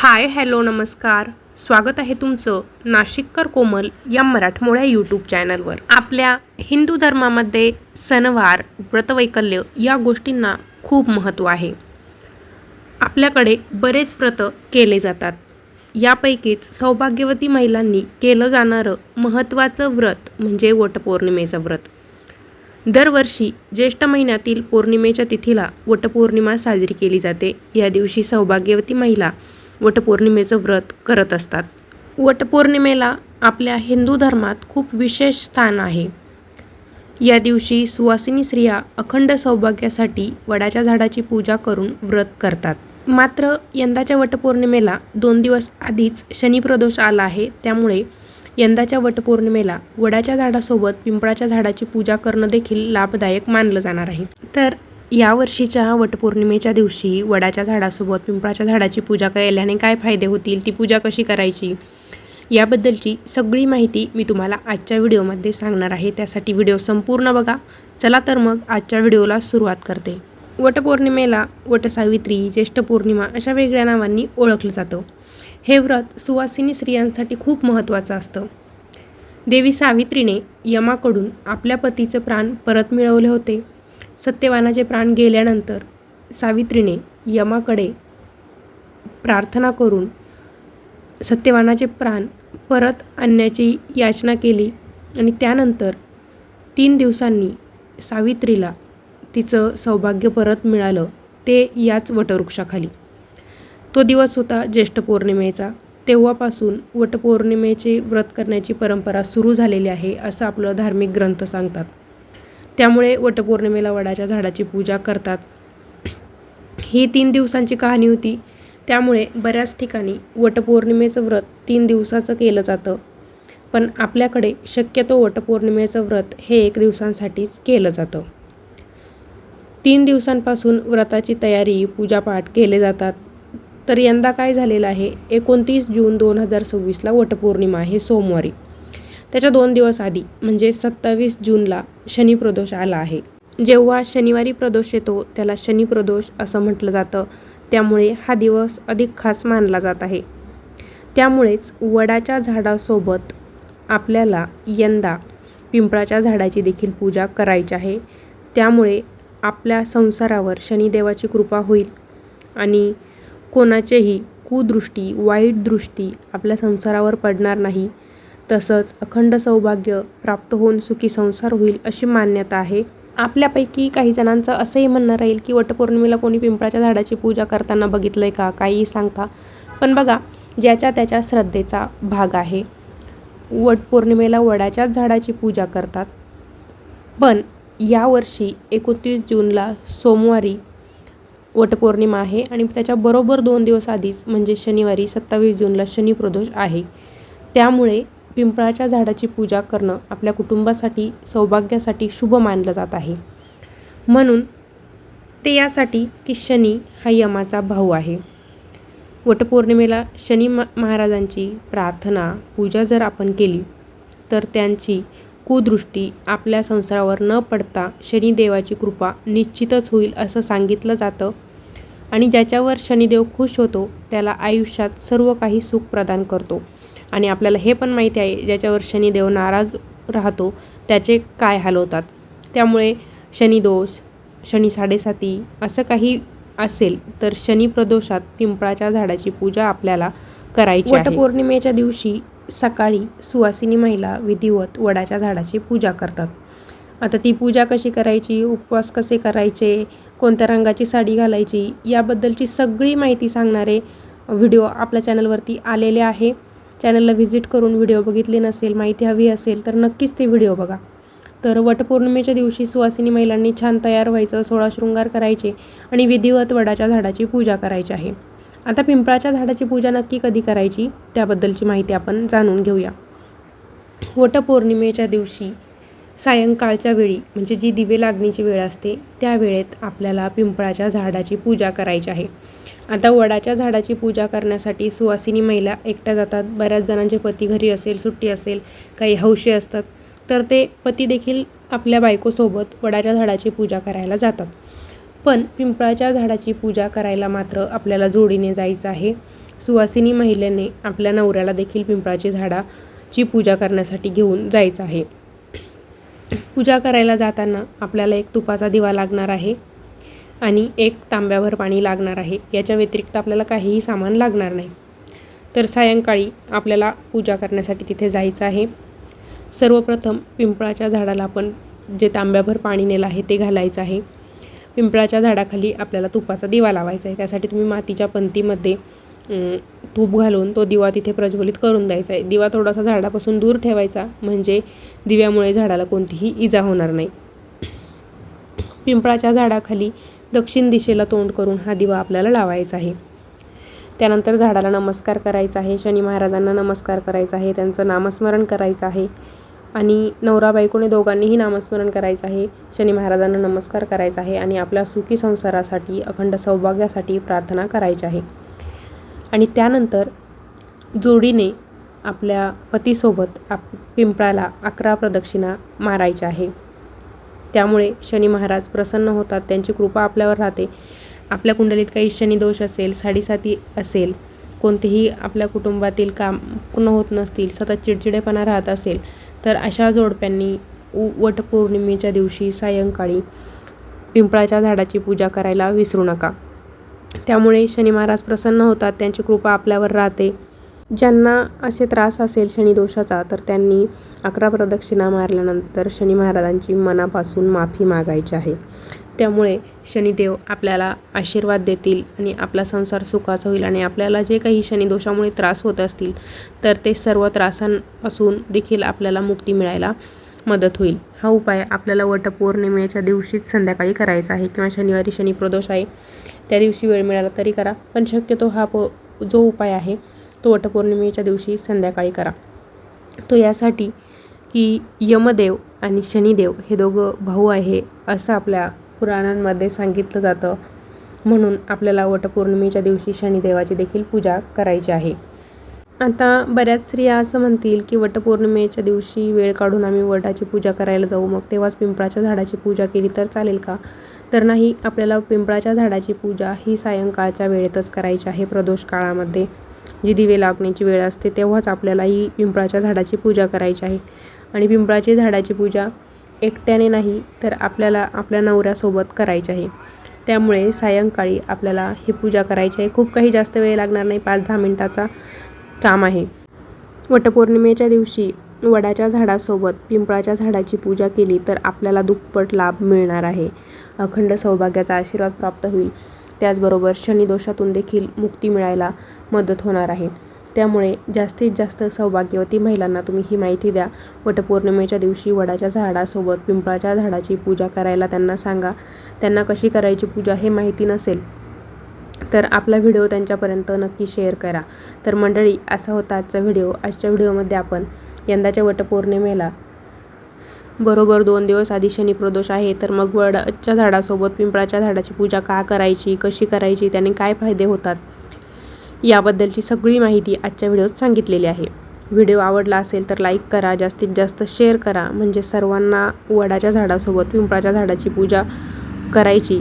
Hi hello नमस्कार. स्वागत आहे तुमचं नाशिककर कोमल या मराठमोळ्या यूट्यूब चॅनलवर. आपल्या हिंदू धर्मामध्ये सणवार व्रतवैकल्य या गोष्टींना खूप महत्त्व आहे. आपल्याकडे बरेच व्रत केले जातात. यापैकीच सौभाग्यवती महिलांनी केलं जाणारं महत्त्वाचं व्रत म्हणजे वटपौर्णिमेचं व्रत. दरवर्षी ज्येष्ठ महिन्यातील पौर्णिमेच्या तिथीला वटपौर्णिमा साजरी केली जाते. या दिवशी सौभाग्यवती महिला वटपौर्णिमेचं व्रत करत असतात. वटपौर्णिमेला आपल्या हिंदू धर्मात खूप विशेष स्थान आहे. या दिवशी सुवासिनी स्त्रिया अखंड सौभाग्यासाठी वडाच्या झाडाची पूजा करून व्रत करतात. मात्र यंदाच्या वटपौर्णिमेला 2 दिवस आधीच शनिप्रदोष आला आहे. त्यामुळे यंदाच्या वटपौर्णिमेला वडाच्या झाडासोबत पिंपळाच्या झाडाची पूजा करणं देखील लाभदायक मानलं जाणार आहे. तर यावर्षीच्या वटपौर्णिमेच्या दिवशी वडाच्या झाडासोबत पिंपळाच्या झाडाची पूजा केल्याने काय फायदे होतील, ती पूजा कशी करायची, याबद्दलची सगळी माहिती मी तुम्हाला आजच्या व्हिडिओमध्ये सांगणार आहे. त्यासाठी व्हिडिओ संपूर्ण बघा. चला तर मग आजच्या व्हिडिओला सुरुवात करते. वटपौर्णिमेला वटसावित्री, ज्येष्ठ पौर्णिमा अशा वेगळ्या नावांनी ओळखलं जातं. हे व्रत सुवासिनी स्त्रियांसाठी खूप महत्त्वाचं असतं. देवी सावित्रीने यमाकडून आपल्या पतीचे प्राण परत मिळवले होते. सत्यवानाचे प्राण गेल्यानंतर सावित्रीने यमाकडे प्रार्थना करून सत्यवानाचे प्राण परत आणण्याची याचना केली आणि त्यानंतर 3 दिवसांनी सावित्रीला तिचं सौभाग्य परत मिळालं, ते याच वटवृक्षाखाली. तो दिवस होता ज्येष्ठ पौर्णिमेचा. तेव्हापासून वटपौर्णिमेचे व्रत करण्याची परंपरा सुरू झालेली आहे असं आपलं धार्मिक ग्रंथ सांगतात. त्यामुळे वटपौर्णिमेला वडाच्या झाडाची पूजा करतात. ही 3 दिवसांची कहाणी होती. त्यामुळे बऱ्याच ठिकाणी वटपौर्णिमेचं व्रत 3 दिवसाचं केलं जातं. पण आपल्याकडे शक्यतो वटपौर्णिमेचं व्रत हे 1 दिवसांसाठीच केलं जातं. 3 दिवसांपासून व्रताची तयारी, पूजापाठ केले जातात. तर यंदा काय झालेलं आहे, 29 जून 2026ला वटपौर्णिमा आहे सोमवारी. त्याच्या 2 दिवस आधी म्हणजे 27 जूनला शनिप्रदोष आला आहे. जेव्हा शनिवारी प्रदोष येतो त्याला शनिप्रदोष असं म्हटलं जातं. त्यामुळे हा दिवस अधिक खास मानला जात आहे. त्यामुळेच वडाच्या झाडासोबत आपल्याला यंदा पिंपळाच्या झाडाची देखील पूजा करायची आहे. त्यामुळे आपल्या संसारावर शनिदेवाची कृपा होईल आणि कोणाचेही कुदृष्टी, वाईट दृष्टी आपल्या संसारावर पडणार नाही. तसंच अखंड सौभाग्य प्राप्त होऊन सुखी संसार होईल अशी मान्यता आहे. आपल्यापैकी काही जणांचं असंही म्हणणं राहील की वटपौर्णिमेला कोणी पिंपळाच्या झाडाची पूजा करताना बघितलं आहे का, काहीही सांगता. पण बघा, ज्याच्या त्याच्या श्रद्धेचा भाग आहे. वटपौर्णिमेला वडाच्याच झाडाची पूजा करतात. पण यावर्षी 29 जूनला सोमवारी वटपौर्णिमा आहे आणि त्याच्या बरोबर 2 दिवस आधीच म्हणजे शनिवारी 27 जूनला शनिप्रदोष आहे. त्यामुळे पिंपळाच्या झाडाची पूजा करणं आपल्या कुटुंबासाठी, सौभाग्यासाठी शुभ मानलं जात आहे. म्हणून ते यासाठी की शनी हा यमाचा भाऊ आहे. वटपौर्णिमेला शनी महाराजांची प्रार्थना, पूजा जर आपण केली तर त्यांची कुदृष्टी आपल्या संसारावर न पडता शनिदेवाची कृपा निश्चितच होईल असं सांगितलं जातं. आणि ज्याच्यावर शनिदेव खुश होतो त्याला आयुष्यात सर्व काही सुख प्रदान करतो. आणि आपल्याला हे पण माहिती आहे, ज्याच्यावर शनिदेव नाराज राहतो त्याचे काय हाल होतात. त्यामुळे शनिदोष, शनी 7.5 असं काही असेल तर शनिप्रदोषात पिंपळाच्या झाडाची पूजा आपल्याला करायची आहे. वटपौर्णिमेच्या दिवशी सकाळी सुवासिनी महिला विधिवत वडाच्या झाडाची पूजा करतात. आता ती पूजा कशी करायची, उपवास कसे करायचे, कोणत्या रंगाची साडी घालायची, याबद्दलची सगळी माहिती सांगणारे व्हिडिओ आपल्या चॅनलवरती आलेले आहे. चॅनलला व्हिजिट करून व्हिडिओ बघितले नसेल, माहिती हवी असेल तर नक्कीच ते व्हिडिओ बघा. तर वटपौर्णिमेच्या दिवशी सुवासिनी महिलांनी छान तयार व्हायचं, 16 शृंगार करायचे आणि विधिवत वडाच्या झाडाची पूजा करायची आहे. आता पिंपळाच्या झाडाची पूजा नक्की कधी करायची त्याबद्दलची माहिती आपण जाणून घेऊया. वटपौर्णिमेच्या दिवशी सायंकाळच्या वेळी म्हणजे जी दिवे लागणीची वेळ असते त्या वेळेत आपल्याला पिंपळाच्या झाडाची पूजा करायची आहे. आता वडाच्या झाडाची पूजा करण्यासाठी सुवासिनी महिला एकट्या जातात. बऱ्याच जणांचे पती घरी असेल, सुट्टी असेल, काही हौशी असतात तर ते पती देखील आपल्या बायकोसोबत वडाच्या झाडाची पूजा करायला जातात. पण पिंपळाच्या झाडाची पूजा करायला मात्र आपल्याला जोडीने जायचं आहे. सुवासिनी महिलेने आपल्या नवऱ्याला देखील पिंपळाची झाडाची पूजा करण्यासाठी घेऊन जायचं आहे. पूजा करायला जाताना आपल्याला एक तुपाचा दिवा लागणार आहे आणि एक तांब्याभर पाणी लागणार आहे. याच्या व्यतिरिक्त आपल्याला काहीही सामान लागणार नाही. तर सायंकाळी आपल्याला पूजा करण्यासाठी तिथे जायचं आहे. सर्वप्रथम पिंपळाच्या झाडाला आपण जे तांब्याभर पाणी नेलं आहे ते घालायचं आहे. पिंपळाच्या झाडाखाली आपल्याला तुपाचा दिवा लावायचा आहे. त्यासाठी तुम्ही मातीच्या पंतीमध्ये तूप घालून तो दिवा तिथे प्रज्वलित करून द्यायचा आहे. दिवा थोडासा झाडापासून दूर ठेवायचा, म्हणजे दिव्यामुळे झाडाला कोणतीही इजा होणार नाही. पिंपळाच्या झाडाखाली दक्षिण दिशेला तोंड करून हा दिवा आपल्याला लावायचा आहे. त्यानंतर झाडाला नमस्कार करायचा आहे. शनी महाराजांना नमस्कार करायचा आहे. त्यांचं नामस्मरण करायचं आहे आणि नवरा बायकोने दोघांनीही नामस्मरण करायचं आहे. शनी महाराजांना नमस्कार करायचा आहे आणि आपल्या सुखी संसारासाठी, अखंड सौभाग्यासाठी प्रार्थना करायची आहे. आणि त्यानंतर जोडीने आपल्या पतीसोबत पिंपळाला 11 प्रदक्षिणा मारायच्या आहे. त्यामुळे शनी महाराज प्रसन्न होतात, त्यांची कृपा आपल्यावर राहते. आपल्या कुंडलीत काही शनिदोष असेल, साडेसाती असेल, कोणतेही आपल्या कुटुंबातील काम पूर्ण होत नसतील, सतत चिडचिडेपणा राहत असेल, तर अशा जोडप्यांनी वटपौर्णिमेच्या दिवशी सायंकाळी पिंपळाच्या झाडाची पूजा करायला विसरू नका. त्यामुळे शनी महाराज प्रसन्न होतात, त्यांची कृपा आपल्यावर राहते. ज्यांना असे त्रास असेल शनिदोषाचा, तर त्यांनी 11 प्रदक्षिणा मारल्यानंतर शनी महाराजांची मनापासून माफी मागायची आहे. त्यामुळे शनिदेव आपल्याला आशीर्वाद देतील आणि आपला संसार सुखाचा होईल आणि आपल्याला जे काही शनिदोषामुळे त्रास होत असतील, तर ते सर्व त्रासांपासून देखील आपल्याला मुक्ती मिळायला मदत होईल. हा उपाय आपल्याला वटपौर्णिमेच्या दिवशीच संध्याकाळी करायचा आहे किंवा शनिवारी शनिप्रदोष आहे त्या दिवशी वेळ मिळाला तरी करा, पण शक्यतो हा जो उपाय आहे तो वटपौर्णिमेच्या दिवशी संध्याकाळी करा. तो यासाठी की यमदेव आणि शनिदेव हे दोघं भाऊ आहे असं आपल्या पुराणांमध्ये सांगितलं जातं. म्हणून आपल्याला वटपौर्णिमेच्या दिवशी शनिदेवाची देखील पूजा करायची आहे. आता बऱ्याच स्त्रिया असं म्हणतील की वटपौर्णिमेच्या दिवशी वेळ काढून आम्ही वटाची पूजा करायला जाऊ, मग तेव्हाच पिंपळाच्या झाडाची पूजा केली तर चालेल का? तर नाही, आपल्याला पिंपळाच्या झाडाची पूजा ही सायंकाळच्या वेळेतच करायची आहे. प्रदोष काळामध्ये जी दिवे लागण्याची वेळ असते तेव्हाच आपल्याला ही पिंपळाच्या झाडाची पूजा करायची आहे. आणि पिंपळाची झाडाची पूजा एकट्याने नाही तर आपल्याला आपल्या नवऱ्यासोबत करायची आहे. त्यामुळे सायंकाळी आपल्याला ही पूजा करायची आहे. खूप काही जास्त वेळ लागणार नाही, 5-10 मिनिटाचा काम आहे. वटपौर्णिमेच्या दिवशी वडाच्या झाडासोबत पिंपळाच्या झाडाची पूजा केली तर आपल्याला दुप्पट लाभ मिळणार आहे. अखंड सौभाग्याचा आशीर्वाद प्राप्त होईल. त्याचबरोबर शनिदोषातून देखील मुक्ती मिळायला मदत होणार आहे. त्यामुळे जास्तीत जास्त सौभाग्यवती महिलांना तुम्ही ही माहिती द्या. वटपौर्णिमेच्या दिवशी वडाच्या झाडासोबत पिंपळाच्या झाडाची पूजा करायला त्यांना सांगा. त्यांना कशी करायची पूजा हे माहिती नसेल तर आपला व्हिडिओ त्यांच्यापर्यंत नक्की शेअर करा. तर मंडळी, असा होता आजचा व्हिडिओ. आजच्या व्हिडिओमध्ये आपण यंदाच्या वटपौर्णिमेला बरोबर 2 दिवस आधी शनिप्रदोष आहे, तर मग वडाच्या झाडासोबत पिंपळाच्या झाडाची पूजा का करायची, कशी करायची, त्याने काय फायदे होतात, याबद्दलची सगळी माहिती आजच्या व्हिडिओत सांगितलेली आहे. व्हिडिओ आवडला असेल तर लाईक करा, जास्तीत जास्त शेअर करा, म्हणजे सर्वांना वडाच्या झाडासोबत पिंपळाच्या झाडाची पूजा करायची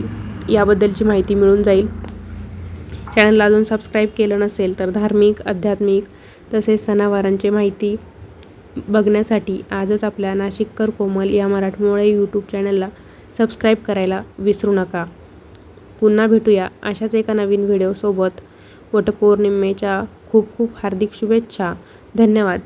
याबद्दलची माहिती मिळून जाईल. चॅनलला अजून सबस्क्राईब केलं नसेल तर धार्मिक, आध्यात्मिक तसेच सणावारांची माहिती बघण्यासाठी आजच आपल्या नाशिककर कोमल या मराठमोळे यूट्यूब चॅनलला सबस्क्राईब करायला विसरू नका. पुन्हा भेटूया अशाच एका नवीन व्हिडिओसोबत. वटपौर्णिमेच्या खूप खूप हार्दिक शुभेच्छा. धन्यवाद.